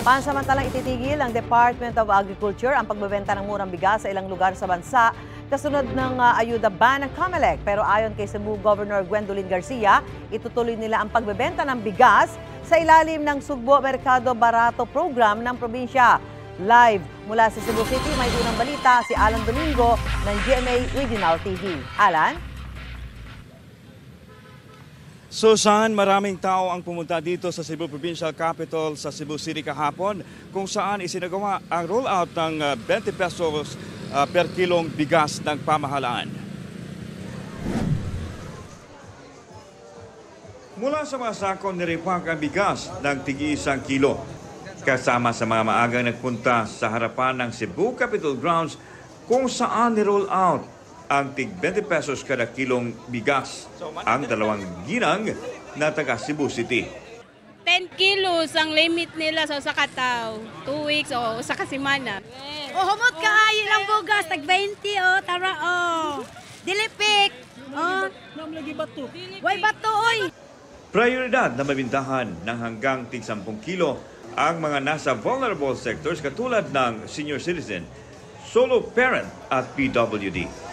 Pansamantalang ititigil ng Department of Agriculture ang pagbebenta ng murang bigas sa ilang lugar sa bansa kasunod ng ayuda ban ng COMELEC. Pero ayon kay Cebu Governor Gwendolyn Garcia, itutuloy nila ang pagbebenta ng bigas sa ilalim ng Sugbo Merkado Barato program ng probinsya. Live mula sa Cebu City, may unang balita si Alan Domingo ng GMA Regional TV. Alan? Susan, maraming tao ang pumunta dito sa Cebu Provincial Capital sa Cebu City kahapon kung saan isinagawa ang rollout ng 20 pesos per kilong bigas ng pamahalaan. Mula sa mga sako niripak ang bigas ng tig-1 kilo. Kasama sa mga maagang nagpunta sa harapan ng Cebu Capitol Grounds kung saan ni-roll out ang tig 20 pesos kada kilong bigas ang 2 ginang na taga Cebu City. 10 kilos ang limit nila sa sakataw. 2 weeks o sa kasimana. Humot ka ayo lang bugas, tag 20 tara Dilipik. Namlagi bato. Way bato oy. Prioridad na mabintahan ng hanggang tig 10 kilo ang mga nasa vulnerable sectors katulad ng senior citizen, solo parent at PWD.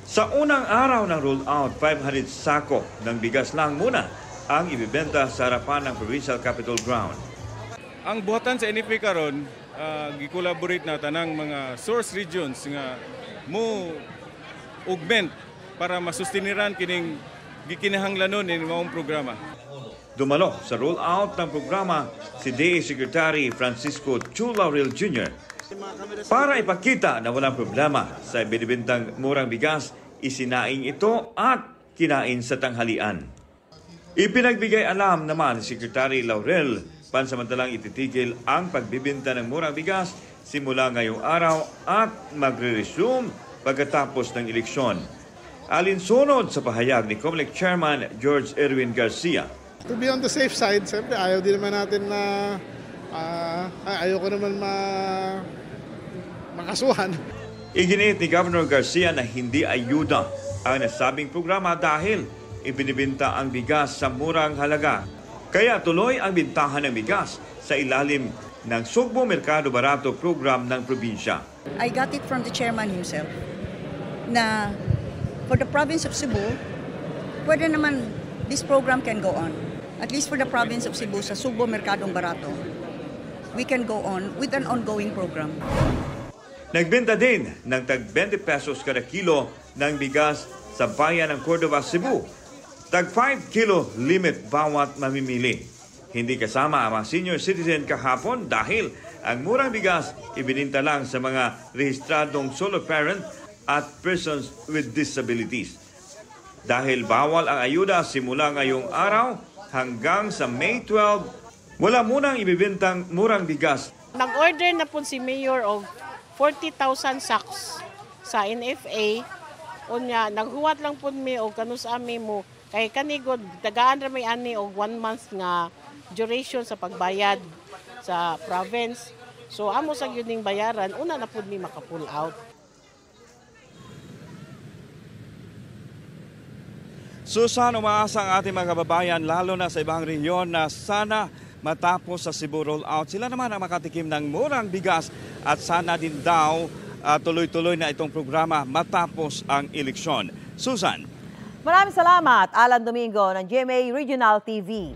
Sa unang araw ng rollout, 500 sako ng bigas lang muna ang ibibenta sa harapan ng Provincial Capitol Ground. Ang buhatan sa NFA karon, gi-collaborate na tanang mga source regions nga mo augment para masustiniran kining gikinahanglanon in maong programa. Dumalo sa rollout ng programa si DA Secretary Francisco Chu Laurel Jr. Para ipakita na walang problema sa binibintang murang bigas, isinaing ito at kinain sa tanghalian. Ipinagbigay alam naman ni Secretary Laurel, pansamantalang ititigil ang pagbibinta ng murang bigas simula ngayong araw at magre-resume pagkatapos ng eleksyon. Alinsunod sa pahayag ni COMELEC Chairman George Erwin Garcia. To be on the safe side, siyempre ayaw din naman natin na ayoko naman makasuhan. Iginiit ni Governor Garcia na hindi ayuda ang nasabing programa dahil ibinibinta ang bigas sa murang halaga. Kaya tuloy ang bintahan ng bigas sa ilalim ng Sugbo Merkado Barato program ng probinsya. I got it from the chairman himself na for the province of Cebu, pwede naman this program can go on. At least for the province of Cebu sa Sugbo Merkadong Barato, we can go on with an ongoing program. Nagbenta din ng tag 20 pesos kada kilo ng bigas sa bayan ng Cordova, Cebu. Tag 5 kilo limit bawat mamimili. Hindi kasama ang mga senior citizen kahapon dahil ang murang bigas ibininta lang sa mga rehistradong solo parent at persons with disabilities. Dahil bawal ang ayuda simula ngayong araw hanggang sa May 12, wala munang ibibintang murang bigas. Nag-order na po si Mayor of 40,000 sacks sa NFA. Unya, naghuwat lang po mi o kanus ami mo. Kay kanigod, tagaan ra may ani og 1 month nga duration sa pagbayad sa province. So amo sa gyud ning bayaran, una na pud mi maka-pull out. Susan, umaasa ang ating mga kababayan lalo na sa ibang rehiyon na sana matapos sa Cebu rollout, sila naman ang makatikim ng murang bigas at sana din daw tuloy-tuloy na itong programa matapos ang eleksyon. Susan. Maraming salamat, Alan Domingo ng GMA Regional TV.